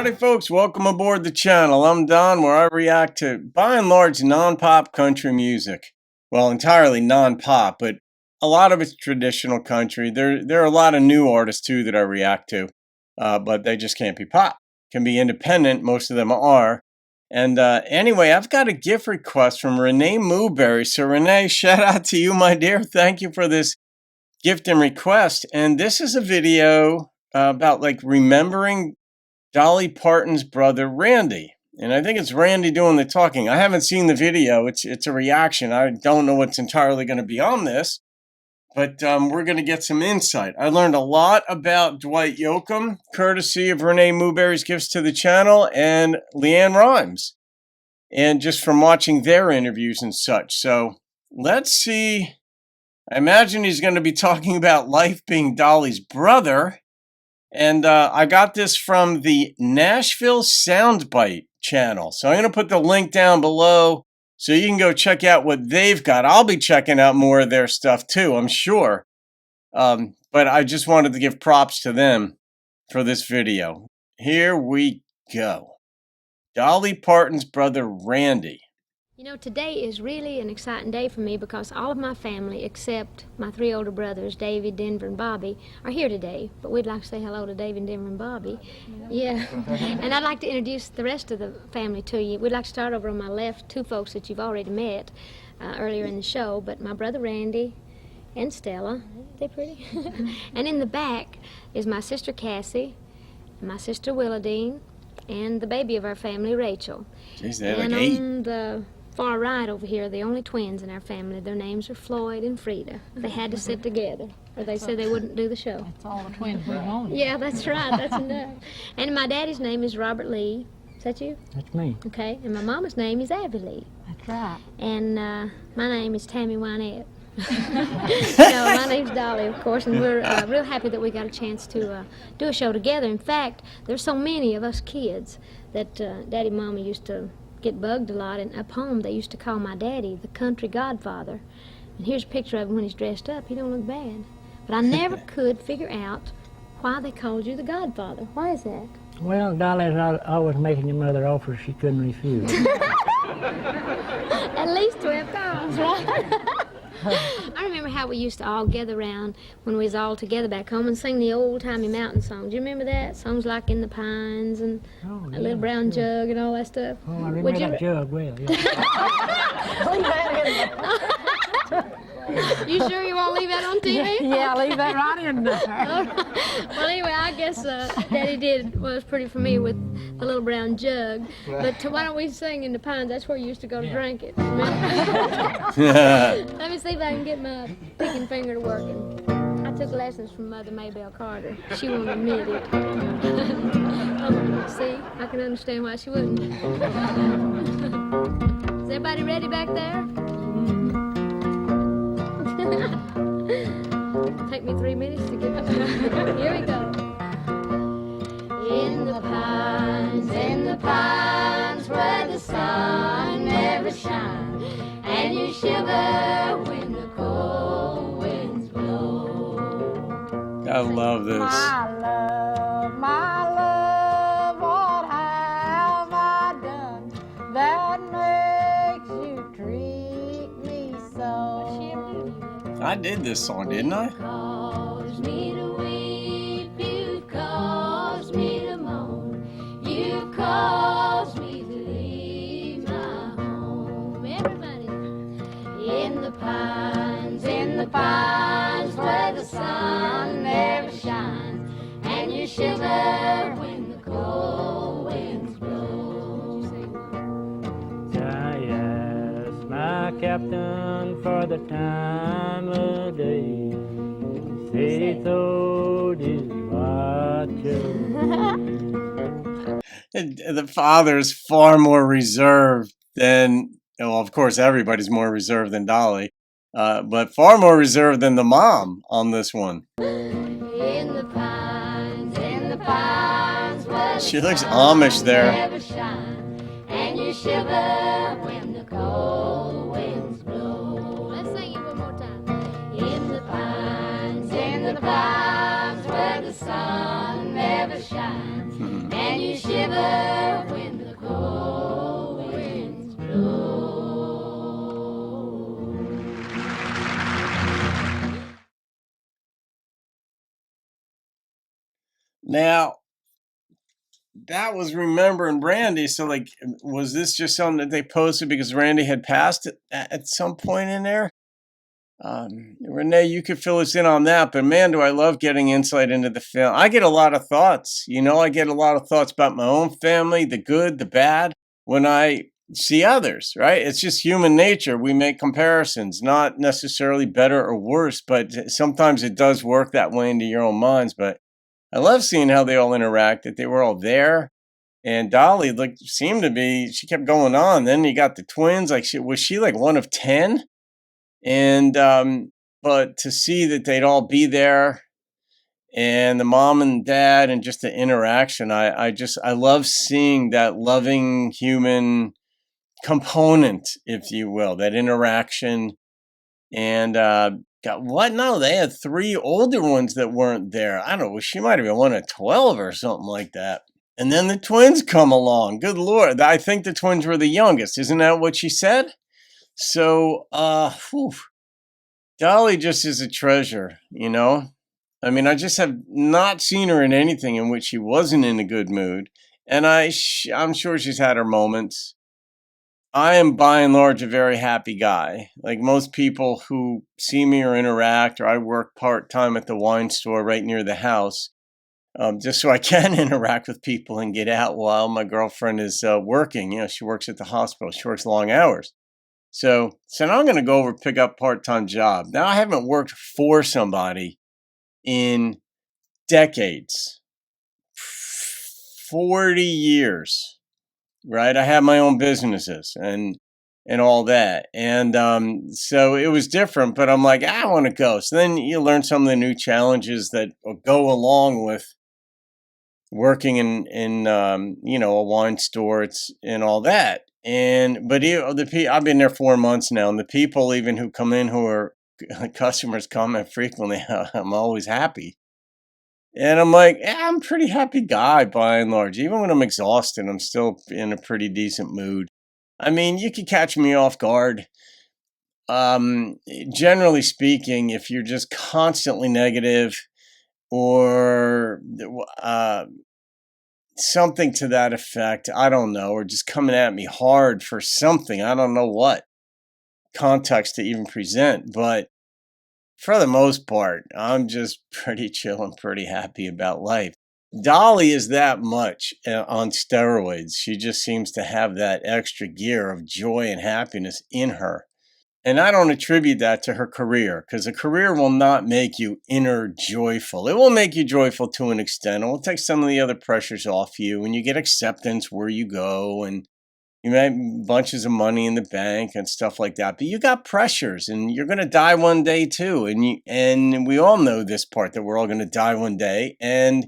Howdy folks, welcome aboard the channel. I'm Don, where I react to, by and large, non-pop country music. Well, entirely non-pop, but a lot of it's traditional country. There are a lot of new artists too that I react to, but they just can't be pop. Can be independent, most of them are. And anyway, I've got a gift request from Renee Mooberry. So Renee, shout out to you, my dear. Thank you for this gift and request. And this is a video about like remembering Dolly Parton's brother, Randy. And I think it's Randy doing the talking. I haven't seen the video. It's a reaction. I don't know what's entirely going to be on this, but we're going to get some insight. I learned a lot about Dwight Yoakam, courtesy of Renee Mooberry's gifts to the channel, and Leanne Rhymes, and just from watching their interviews and such. So let's see. I imagine he's going to be talking about life being Dolly's brother. And I got this from the Nashville SOUNDBITE channel. So I'm going to put the link down below so you can go check out what they've got. I'll be checking out more of their stuff too, I'm sure. But I just wanted to give props to them for this video. Here we go. Dolly Parton's brother, Randy. You know, today is really an exciting day for me because all of my family, except my three older brothers, David, Denver, and Bobby, are here today. But we'd like to say hello to David, Denver, and Bobby. Yeah. And I'd like to introduce the rest of the family to you. We'd like to start over on my left, two folks that you've already met earlier in the show, but my brother Randy and Stella. They're pretty. And in the back is my sister Cassie, and my sister Willadine, and the baby of our family, Rachel. Jeez, they're like 8. On the far right over here, the only twins in our family. Their names are Floyd and Frida. They had to sit together, or they said they wouldn't do the show. That's all the twins we wanted. Yeah, that's right. That's enough. And my daddy's name is Robert Lee. Is that you? That's me. Okay. And my mama's name is Abby Lee. That's right. And my name is Tammy Wynette. No, my name's Dolly, of course, and we're real happy that we got a chance to do a show together. In fact, there's so many of us kids that Daddy and Mama used to get bugged a lot, and a poem they used to call my daddy the country godfather. And here's a picture of him when he's dressed up. He don't look bad. But I never could figure out why they called you the godfather. Why is that? Well, Dolly's always making your mother offers she couldn't refuse. At least 12 times, right? I remember how we used to all gather around when we was all together back home and sing the old-timey mountain songs. Do you remember that? Songs like In the Pines and A Little Brown Jug and all that stuff. Oh, I remember that jug well, yeah. You sure you won't leave that on TV? Yeah, leave that right in there. Well, anyway, I guess Daddy was pretty familiar with the Little Brown Jug. But why don't we sing In the Pines? That's where you used to go to drink it. Let me see if I can get my picking finger to working. I took lessons from Mother Maybelle Carter. She won't admit it. See, I can understand why she wouldn't. Is everybody ready back there? Take me 3 minutes to get here we go. In the pines where the sun never shines, and you shiver when the cold winds blow. I love this. My love, what have I done that makes you treat me so? I did this song, didn't I? Caused me to weep, you caused me to moan, you caused me to leave my home. Everybody. In the pines where the sun never shines, and you shiver when the cold winds blow. I asked my captain for the time of day. He told his watcher. The father's far more reserved than, well, of course, everybody's more reserved than Dolly, but far more reserved than the mom on this one. In the pines where She looks Amish there. never shine, and you shiver when the cold winds blow. Let's sing it one more time. In the pines where the sun never shines, and you shiver when the cold winds blow. Now, that was Remembering Randy. So, like, was this just something that they posted because Randy had passed at some point in there? Renee, you could fill us in on that, but man, do I love getting insight into the film. I get a lot of thoughts. I get a lot of thoughts about my own family, the good, the bad, when I see others, right? It's just human nature. We make comparisons, not necessarily better or worse, but sometimes it does work that way into your own minds. But I love seeing how they all interact, that they were all there. And Dolly seemed to be, she kept going on. Then you got the twins. Like, was she like one of 10? And but to see that they'd all be there, and the mom and dad, and just the interaction, I love seeing that loving human component, if you will, that interaction. And got what? No, they had 3 older ones that weren't there. I don't know. She might have been one of 12 or something like that. And then the twins come along. Good Lord. I think the twins were the youngest. Isn't that what she said? So, Dolly just is a treasure, I mean, I just have not seen her in anything in which she wasn't in a good mood. And I'm sure she's had her moments. I am by and large a very happy guy. Like most people who see me or interact, or I work part-time at the wine store right near the house, just so I can interact with people and get out while my girlfriend is working. She works at the hospital. She works long hours. So now I'm going to go over pick up part-time job. Now I haven't worked for somebody in decades, 40 years, right? I have my own businesses and all that. And so it was different, but I'm like, I want to go. So then you learn some of the new challenges that go along with working in a wine store and all that. But I've been there 4 months now, and the people even who come in who are customers comment frequently. I'm always happy, and I'm like, I'm a pretty happy guy by and large. Even when I'm exhausted, I'm still in a pretty decent mood. I mean, you could catch me off guard. Generally speaking, if you're just constantly negative or something to that effect, I don't know, or just coming at me hard for something, I don't know what context to even present, but for the most part, I'm just pretty chill and pretty happy about life. Dolly is that much on steroids. She just seems to have that extra gear of joy and happiness in her. And I don't attribute that to her career, because a career will not make you inner joyful. It will make you joyful to an extent. It will take some of the other pressures off you, and you get acceptance where you go, and you make bunches of money in the bank and stuff like that. But you got pressures, and you're going to die one day too. And we all know this part, that we're all going to die one day, and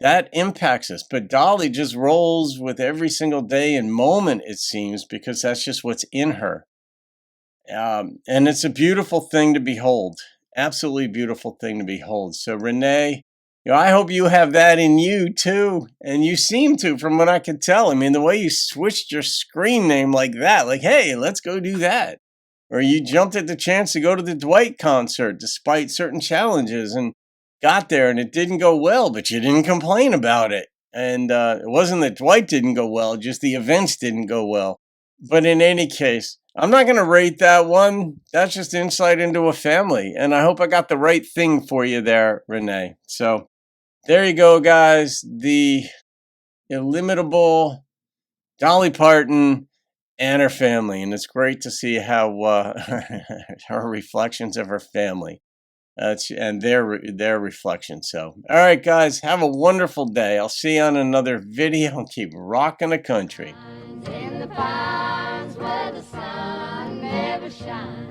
that impacts us. But Dolly just rolls with every single day and moment, it seems, because that's just what's in her. And it's a beautiful thing to behold. Absolutely beautiful thing to behold. So Renee, I hope you have that in you too. And you seem to, from what I could tell. I mean, the way you switched your screen name like that, like, hey, let's go do that. Or you jumped at the chance to go to the Dwight concert despite certain challenges and got there and it didn't go well, but you didn't complain about it. And it wasn't that Dwight didn't go well, just the events didn't go well. But in any case, I'm not going to rate that one. That's just insight into a family. And I hope I got the right thing for you there, Renee. So there you go, guys. The illimitable Dolly Parton and her family. And it's great to see how her reflections of her family and their reflections. So, all right, guys, have a wonderful day. I'll see you on another video and keep rocking the country. In the pines where the sun never shines.